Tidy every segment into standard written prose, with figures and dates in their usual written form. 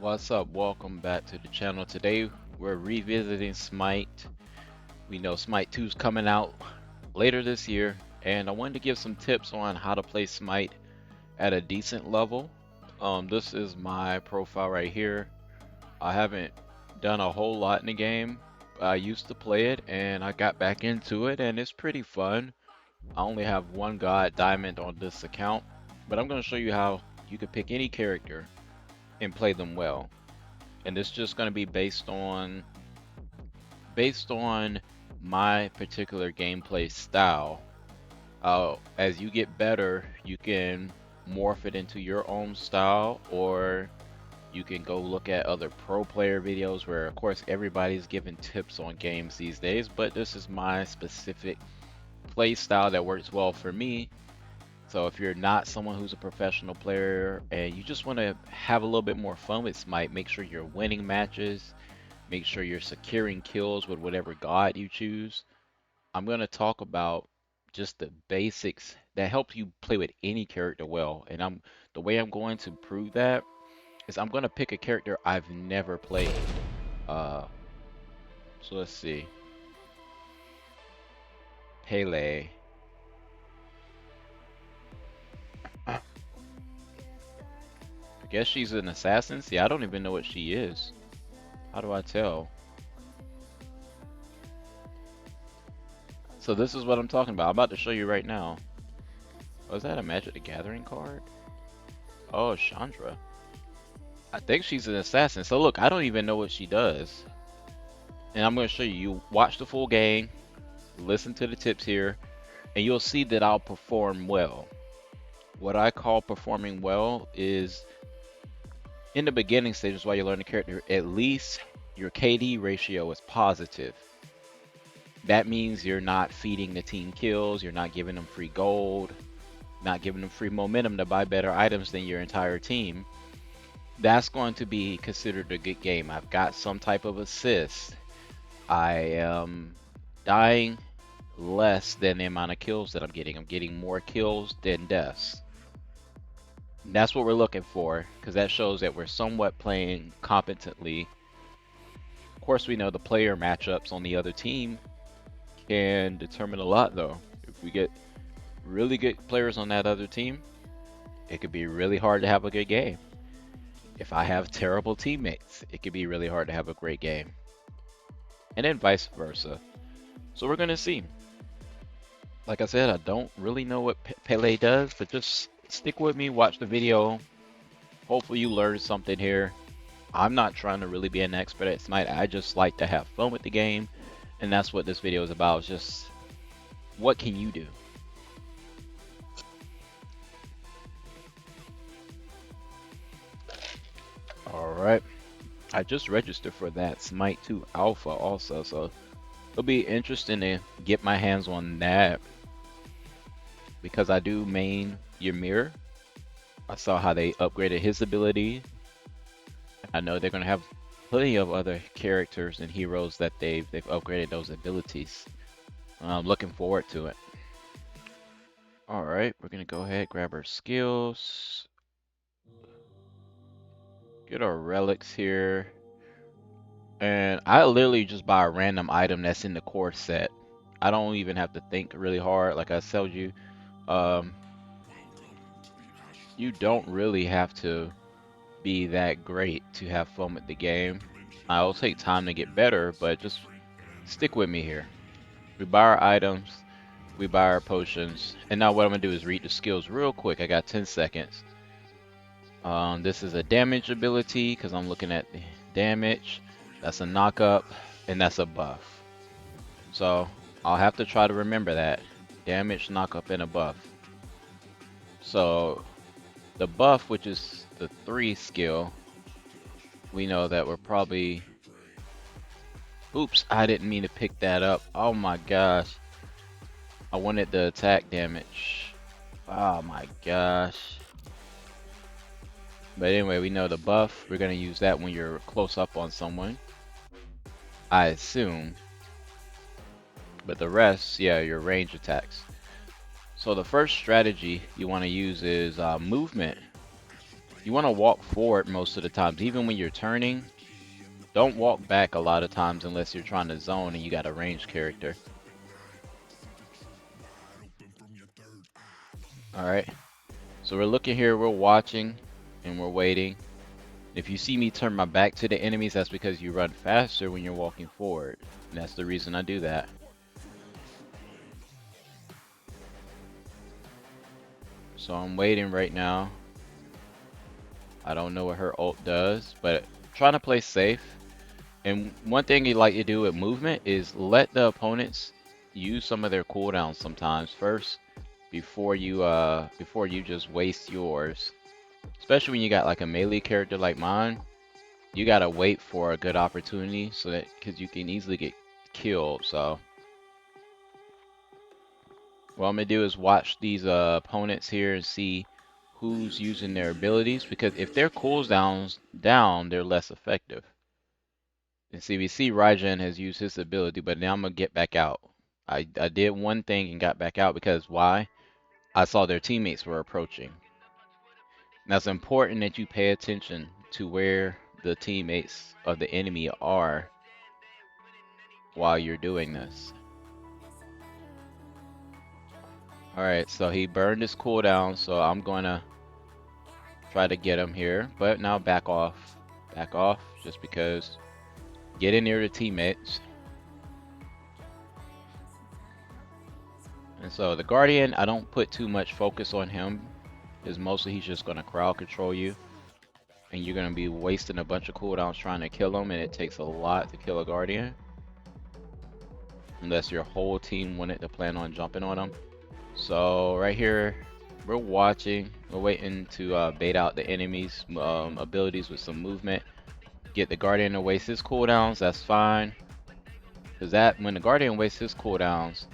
What's up? Welcome back to the channel. Today we're revisiting Smite. We know Smite 2 is coming out later this year, and I wanted to give some tips on how to play Smite at a decent level. This is my profile right here. I haven't done a whole lot in the game. I used to play it and I got back into it and it's pretty fun. I only have one god diamond on this account, but I'm going to show you how you can pick any character and play them well. And it's just going to be based on my particular gameplay style. As you get better, you can morph it into your own style, or you can go look at other pro player videos where, of course, everybody's giving tips on games these days, but this is my specific play style that works well for me. So if you're not someone who's a professional player and you just want to have a little bit more fun with Smite, make sure you're winning matches, make sure you're securing kills with whatever god you choose. I'm going to talk about just the basics that help you play with any character well. And the way I'm going to prove that is I'm going to pick a character I've never played. Uh, so let's see. PELE. I guess she's an assassin. See, I don't even know what she is. How do I tell? So this is what I'm talking about. I'm about to show you right now. Oh, is that a Magic the Gathering card? Oh, Chandra. I think she's an assassin. So look, I don't even know what she does. And I'm going to show you. You watch the full game, listen to the tips here, and you'll see that I'll perform well. What I call performing well is in the beginning stages while you learn the character, at least your KD ratio is positive. That means you're not feeding the team kills, you're not giving them free gold, not giving them free momentum to buy better items than your entire team. That's going to be considered a good game. I've got some type of assist. I am dying less than the amount of kills that I'm getting. I'm getting more kills than deaths. And that's what we're looking for, because that shows that we're somewhat playing competently. Of course, we know the player matchups on the other team can determine a lot, though. If we get really good players on that other team, it could be really hard to have a good game. If I have terrible teammates, it could be really hard to have a great game. And then vice versa. So we're going to see. Like I said, I don't really know what PELE does, but just stick with me, watch the video. Hopefully you learned something here. I'm not trying to really be an expert at Smite. I just like to have fun with the game. And that's what this video is about. Just what can you do? Alright. I just registered for that Smite 2 Alpha also, so it'll be interesting to get my hands on that because I do main Ymir. I saw how they upgraded his ability. I know they're gonna have plenty of other characters and heroes that they've upgraded those abilities. I'm looking forward to it. Alright, we're gonna go ahead, grab our skills. Get our relics here. And I literally just buy a random item that's in the core set. I don't even have to think really hard. Like I told you, um, you don't really have to be that great to have fun with the game. It'll take time to get better, but just stick with me here. We buy our items, we buy our potions, and now what I'm gonna do is read the skills real quick. I got 10 seconds. This is a damage ability because I'm looking at the damage. That's a knock up, and that's a buff. So I'll have to try to remember that. Damage, knock up, and a buff. So the buff, which is the 3 skill, we know that we're probably... Oops, I didn't mean to pick that up. Oh my gosh. I wanted the attack damage. Oh my gosh. But anyway, we know the buff. We're going to use that when you're close up on someone, I assume. But the rest, yeah, your range attacks. So the first strategy you want to use is movement. You want to walk forward most of the times, even when you're turning. Don't walk back a lot of times unless you're trying to zone and you got a ranged character. Alright, so we're looking here, we're watching, and we're waiting. If you see me turn my back to the enemies, that's because you run faster when you're walking forward. And that's the reason I do that. So I'm waiting right now. I don't know what her ult does, but trying to play safe. And one thing you like to do with movement is let the opponents use some of their cooldowns sometimes first before you just waste yours. Especially when you got like a melee character like mine, you gotta wait for a good opportunity so that because you can easily get killed. So what I'm gonna do is watch these opponents here and see who's using their abilities because if their cooldowns down, they're less effective. And see, we see Raijin has used his ability, but now I'm gonna get back out. I did one thing and got back out because why? I saw their teammates were approaching. Now it's important that you pay attention to where the teammates of the enemy are while you're doing this. Alright, so he burned his cooldown, so I'm gonna try to get him here, but now back off. Back off, just because getting near the teammates. And so the Guardian, I don't put too much focus on him, because mostly he's just gonna crowd control you. And you're gonna be wasting a bunch of cooldowns trying to kill him, and it takes a lot to kill a Guardian. Unless your whole team wanted to plan on jumping on him. So right here, we're watching. We're waiting to bait out the enemy's abilities with some movement. Get the Guardian to waste his cooldowns. That's fine. Because that when the Guardian wastes his cooldowns,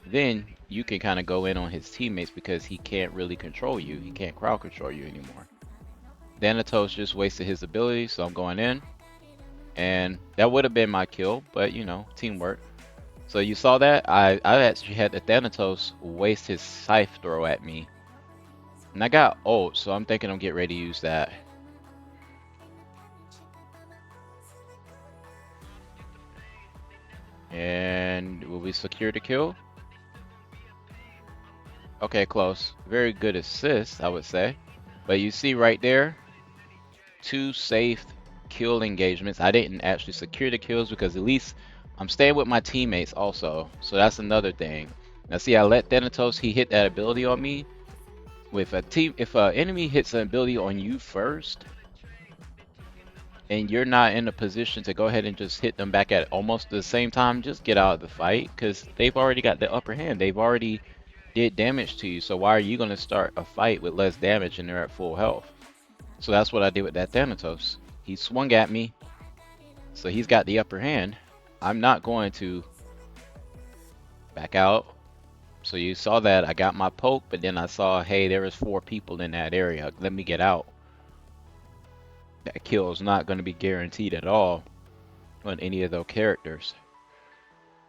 then you can kind of go in on his teammates because he can't really control you. He can't crowd control you anymore. Thanatos just wasted his ability, so I'm going in. And that would have been my kill, but you know, teamwork. So you saw that? I actually had the Thanatos waste his scythe throw at me. And I got ult, so I'm thinking I'm getting ready to use that. And will we secure the kill? Okay, close. Very good assist, I would say. But you see right there, 2 safe kill engagements. I didn't actually secure the kills because at least I'm staying with my teammates also. So that's another thing. Now see, I let Thanatos, he hit that ability on me. With a team, if an enemy hits an ability on you first, and you're not in a position to go ahead and just hit them back at almost the same time, just get out of the fight because they've already got the upper hand. They've already did damage to you. So why are you going to start a fight with less damage and they're at full health? So that's what I did with that Thanatos. He swung at me, so he's got the upper hand. I'm not going to back out. So you saw that I got my poke, but then I saw, hey, there was 4 people in that area. Let me get out. That kill is not going to be guaranteed at all on any of those characters.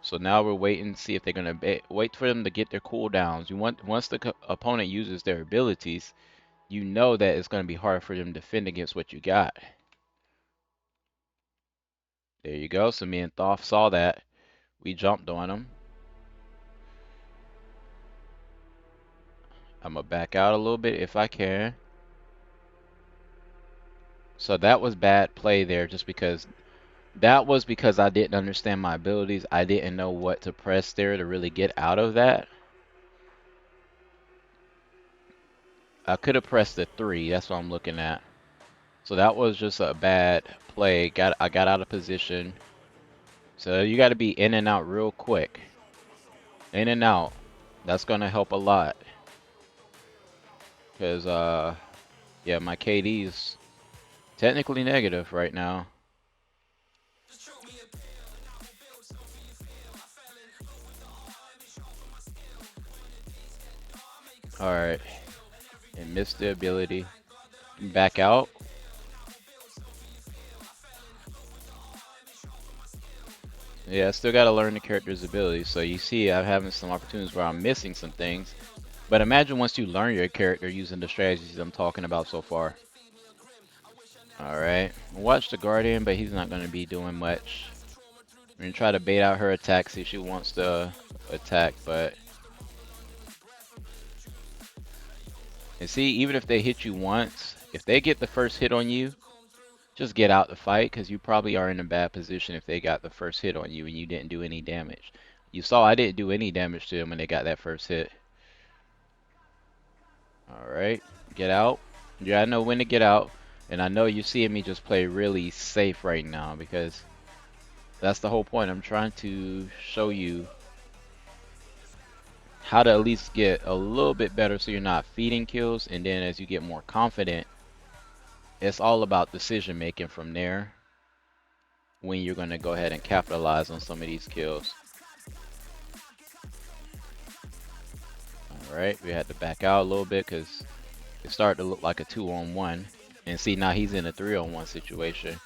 So now we're waiting to see if they're going to wait for them to get their cooldowns. You want once the opponent uses their abilities, you know that it's going to be hard for them to defend against what you got. There you go. So me and Thoth saw that. We jumped on them. I'm going to back out a little bit if I can. So that was bad play there just because that was because I didn't understand my abilities. I didn't know what to press there to really get out of that. I could have pressed the 3. That's what I'm looking at. So that was just a bad play. I got out of position. So you got to be in and out real quick. In and out. That's going to help a lot. Because, yeah, my KD is technically negative right now. Alright. And missed the ability. Back out. Yeah, I still got to learn the character's abilities. So you see I'm having some opportunities where I'm missing some things. But imagine once you learn your character using the strategies I'm talking about so far. Alright. Watch the Guardian, but he's not going to be doing much. We're going to try to bait out her attack, see if she wants to attack, but... And see, even if they hit you once, if they get the first hit on you, just get out the fight, because you probably are in a bad position if they got the first hit on you and you didn't do any damage. You saw I didn't do any damage to them when they got that first hit. Alright, get out. Yeah, I know when to get out. And I know you're seeing me just play really safe right now because that's the whole point. I'm trying to show you how to at least get a little bit better so you're not feeding kills. And then as you get more confident, it's all about decision making from there when you're going to go ahead and capitalize on some of these kills. Alright, we had to back out a little bit because it started to look like a 2-on-1. And see, now he's in a 3-on-1 situation.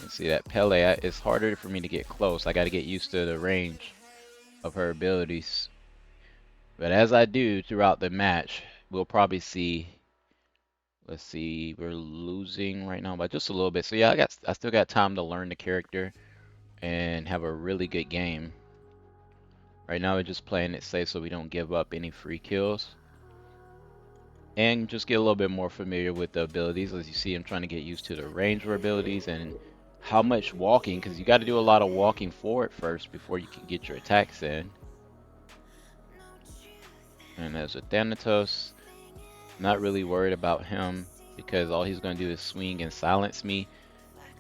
And see that PELE, it's harder for me to get close. I got to get used to the range of her abilities. But as I do throughout the match, we'll probably see. Let's see, we're losing right now by just a little bit. So yeah, I still got time to learn the character and have a really good game. Right now we're just playing it safe so we don't give up any free kills. And just get a little bit more familiar with the abilities. As you see, I'm trying to get used to the range of her abilities and how much walking, because you got to do a lot of walking forward first before you can get your attacks in. And there's a Thanatos. Not really worried about him because all he's going to do is swing and silence me.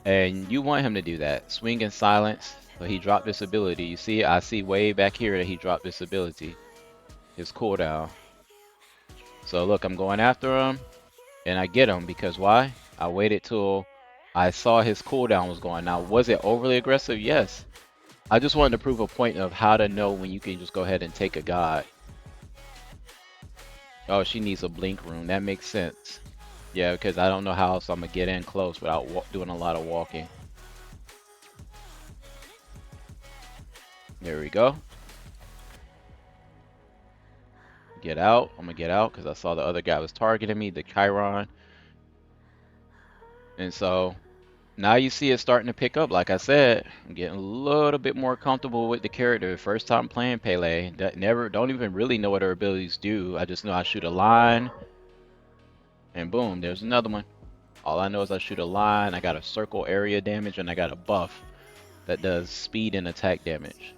And you want him to do that. Swing and silence. But he dropped this ability. You see, I see way back here that he dropped this ability. His cooldown. So look, I'm going after him. And I get him because why? I waited till I saw his cooldown was going. Now, was it overly aggressive? Yes. I just wanted to prove a point of how to know when you can just go ahead and take a god. Oh, she needs a blink rune. That makes sense. Yeah, because I don't know how else I'm going to get in close without doing a lot of walking. There we go. Get out. I'm going to get out because I saw the other guy was targeting me, the Chiron. And so now you see it starting to pick up. Like I said, I'm getting a little bit more comfortable with the character. First time playing PELE. Don't even really know what her abilities do. I just know I shoot a line. And boom, there's another one. All I know is I shoot a line, I got a circle area damage, and I got a buff that does speed and attack damage.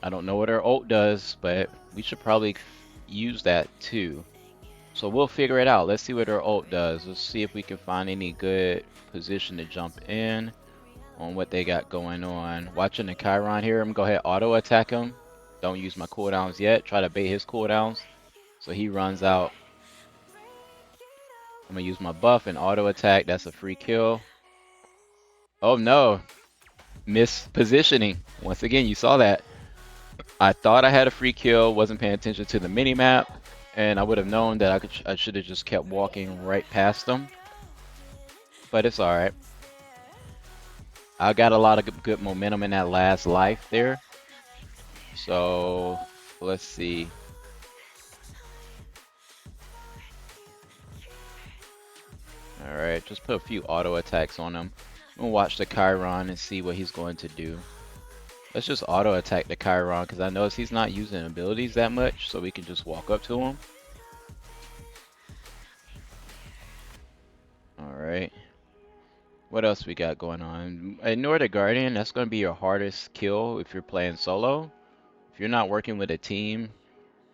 I don't know what her ult does, but we should probably use that too. So we'll figure it out. Let's see what her ult does. Let's see if we can find any good position to jump in on what they got going on. Watching the Chiron here, I'm gonna go ahead auto attack him. Don't use my cooldowns yet. Try to bait his cooldowns so he runs out. I'm gonna use my buff and auto attack. That's a free kill. Oh no, mispositioning. Once again, you saw that. I thought I had a free kill, wasn't paying attention to the mini map, and I would have known that I should have just kept walking right past them. But it's all right. I got a lot of good momentum in that last life there. So let's see. All right, just put a few auto attacks on him. We'll watch the Chiron and see what he's going to do. Let's just auto attack the Chiron because I notice he's not using abilities that much, so we can just walk up to him. Alright. What else we got going on? Ignore the Guardian. That's going to be your hardest kill if you're playing solo. If you're not working with a team,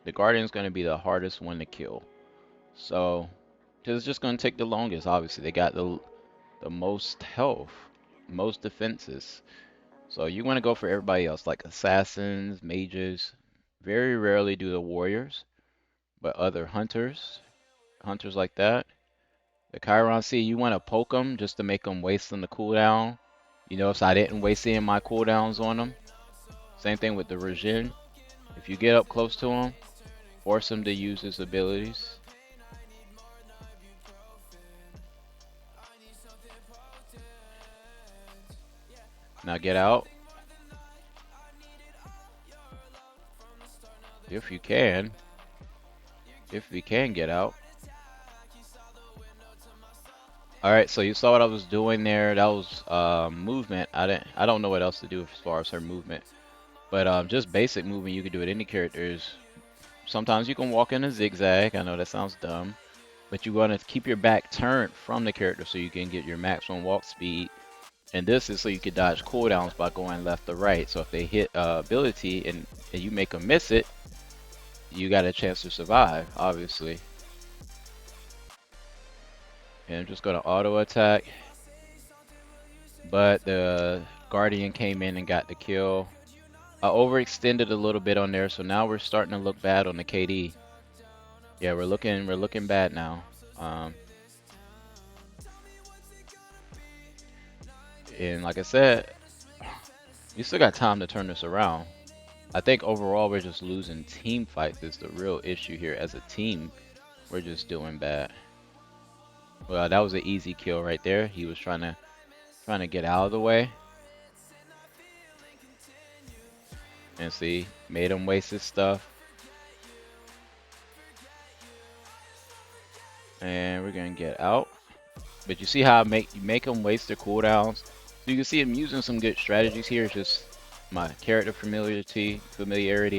the Guardian's going to be the hardest one to kill. So, it's just going to take the longest, obviously. They got the most health, most defenses. So you want to go for everybody else, like assassins, mages. Very rarely do the warriors, but other hunters like that. The Chiron, see, you want to poke them just to make them waste on the cooldown. You notice I didn't waste any of my cooldowns on them. Same thing with the Rajin. If you get up close to him, force him to use his abilities. Now get out. If you can. If you can get out. All right, so you saw what I was doing there. That was movement. I don't know what else to do as far as her movement. But just basic movement you can do with any characters. Sometimes you can walk in a zigzag. I know that sounds dumb, but you want to keep your back turned from the character so you can get your maximum walk speed. And this is so you can dodge cooldowns by going left or right. So if they hit ability and you make them miss it, you got a chance to survive, obviously. And I'm just going to auto attack, but the Guardian came in and got the kill. I overextended a little bit on there, so now we're starting to look bad on the KD. Yeah, we're looking bad now. Um, and like I said, you still got time to turn this around. I think overall we're just losing team fights is the real issue here. As a team, we're just doing bad. Well, that was an easy kill right there. He was trying to get out of the way. And see, made him waste his stuff. And we're gonna get out. But you see how you make them waste their cooldowns. So you can see I'm using some good strategies here. It's just my character familiarity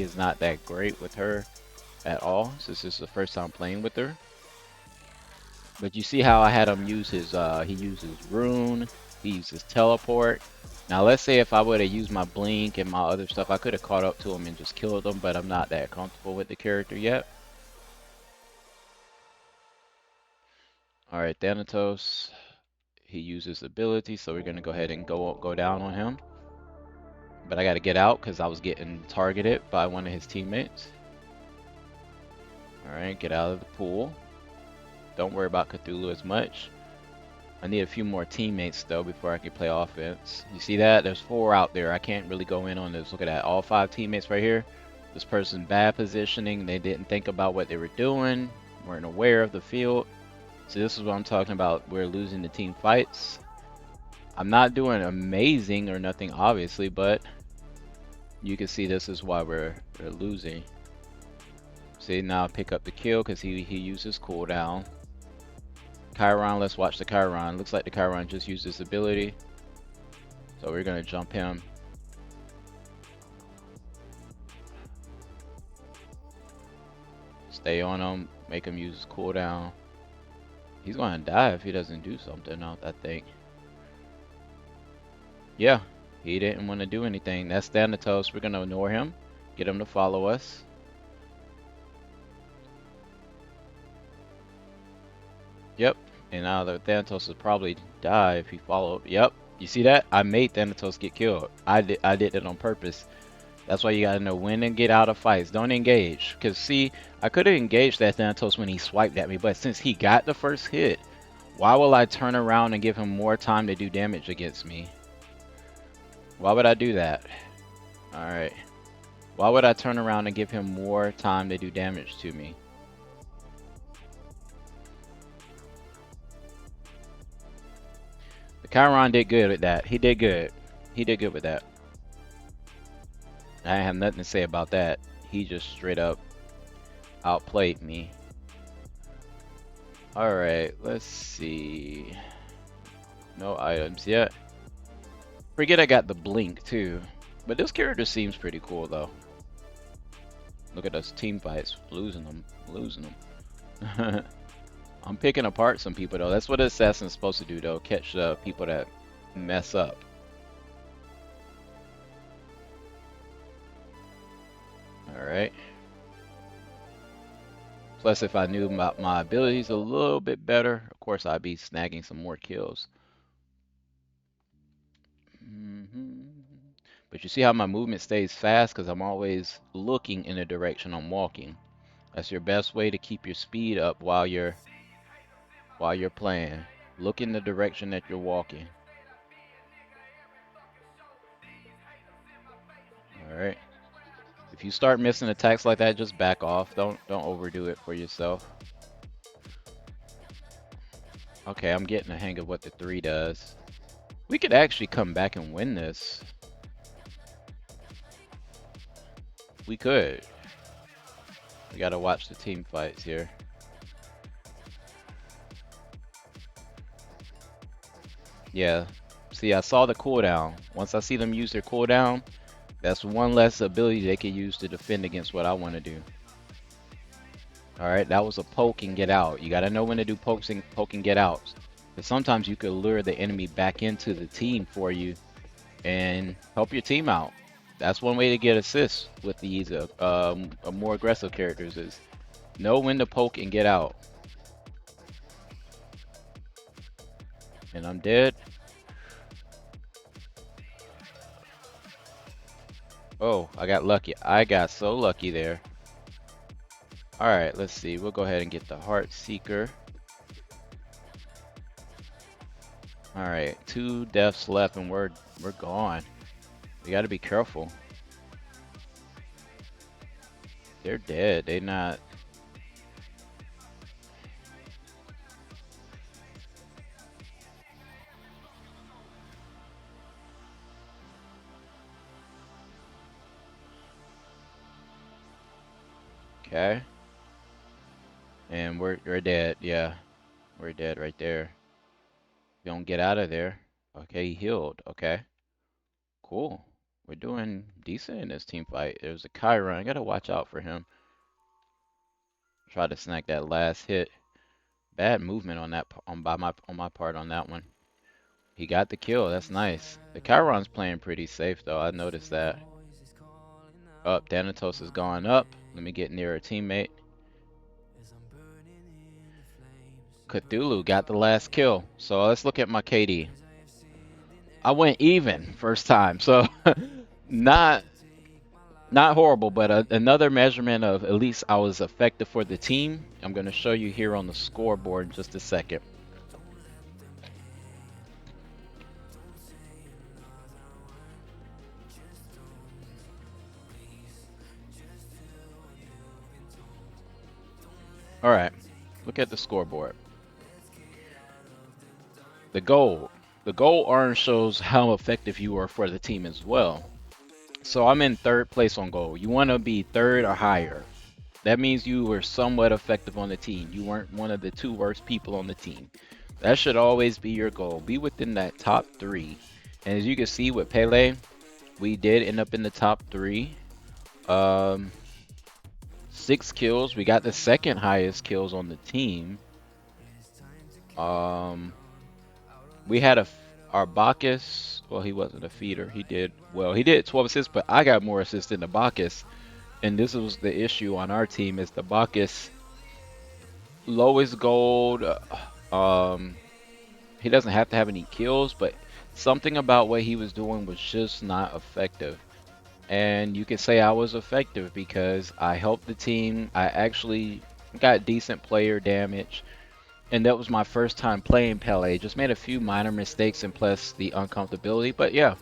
is not that great with her at all. Since this is the first time playing with her. But you see how I had him use his he uses rune, he uses teleport. Now let's say if I would have used my blink and my other stuff, I could have caught up to him and just killed him, but I'm not that comfortable with the character yet. Alright, Thanatos. He uses ability, so we're gonna go ahead and go down on him. But I gotta get out because I was getting targeted by one of his teammates. Alright, get out of the pool. Don't worry about Cthulhu as much. I need a few more teammates though before I can play offense. You see that? There's 4 out there. I can't really go in on this. Look at that. All 5 teammates right here. This person bad positioning. They didn't think about what they were doing. Weren't aware of the field. So this is what I'm talking about. We're losing the team fights. I'm not doing amazing or nothing obviously, but you can see this is why we're losing. See, now I pick up the kill because he uses cooldown. Chiron, let's watch the Chiron. Looks like the Chiron just used his ability. So we're gonna jump him. Stay on him, make him use his cooldown. He's gonna die if he doesn't do something, I think. Yeah, he didn't want to do anything. That's Thanatos. We're gonna ignore him. Get him to follow us. Yep. And now the Thanatos would probably die if he followed. Yep. You see that? I made Thanatos get killed. I did it on purpose. That's why you gotta know when to get out of fights. Don't engage. Cause see, I could have engaged that Thanatos when he swiped at me, but since he got the first hit, why will I turn around and give him more time to do damage against me? Why would I do that? Alright. Why would I turn around and give him more time to do damage to me? The Chiron did good with that. He did good. He did good with that. I have nothing to say about that. He just straight up outplayed me. Alright, let's see. No items yet. Forget I got the blink too. But this character seems pretty cool though. Look at us team fights. Losing them. Losing them. I'm picking apart some people though. That's what an assassin's supposed to do though. Catch the people that mess up. Alright. Plus if I knew about my abilities a little bit better, of course I'd be snagging some more kills. But you see how my movement stays fast because I'm always looking in the direction I'm walking. That's your best way to keep your speed up while you're playing. Look in the direction that you're walking. Alright. If you start missing attacks like that, just back off. Don't overdo it for yourself. Okay, I'm getting the hang of what the 3 does. We could actually come back and win this. We could. We gotta watch the team fights here. Yeah. See, I saw the cooldown. Once I see them use their cooldown, that's one less ability they can use to defend against what I want to do. All right, that was a poke and get out. You got to know when to do poke and get out. Because sometimes you could lure the enemy back into the team for you and help your team out. That's one way to get assists with these more aggressive characters is know when to poke and get out. And I'm dead. Oh, I got lucky. I got so lucky there. All right, let's see. We'll go ahead and get the Heart Seeker. All right, 2 deaths left and we're gone. We got to be careful. They're dead. They not. Okay. And we're dead. Yeah. We're dead right there. Don't get out of there. Okay, he healed. Okay. Cool. We're doing decent in this team fight. There's a Chiron. I gotta watch out for him. Try to snag that last hit. Bad movement on that on my part on that one. He got the kill. That's nice. The Chiron's playing pretty safe though. I noticed that. Up, Thanatos is going up. Let me get near a teammate. Cthulhu got the last kill. So let's look at my KD. I went even first time, so not horrible, but another measurement of at least I was effective for the team. I'm going to show you here on the scoreboard in just a second. All right, look at the scoreboard. The gold orange shows how effective you are for the team as well. So I'm in 3rd place on gold. You want to be 3rd or higher. That means you were somewhat effective on the team. You weren't one of the 2 worst people on the team. That should always be your goal. Be within that top 3. And as you can see with PELE, we did end up in the top 3. 6 kills. We got the 2nd highest kills on the team. We had our Bacchus. Well, he wasn't a feeder. He did 12 assists, but I got more assists than the Bacchus. And this was the issue on our team is the Bacchus lowest gold. He doesn't have to have any kills, but something about what he was doing was just not effective. And you can say I was effective because I helped the team. I actually got decent player damage. And that was my first time playing PELE. Just made a few minor mistakes and plus the uncomfortability. But yeah,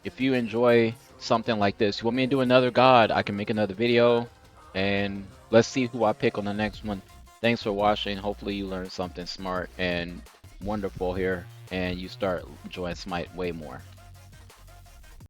if you enjoy something like this, you want me to do another god, I can make another video. And let's see who I pick on the next one. Thanks for watching. Hopefully you learned something smart and wonderful here. And you start enjoying Smite way more.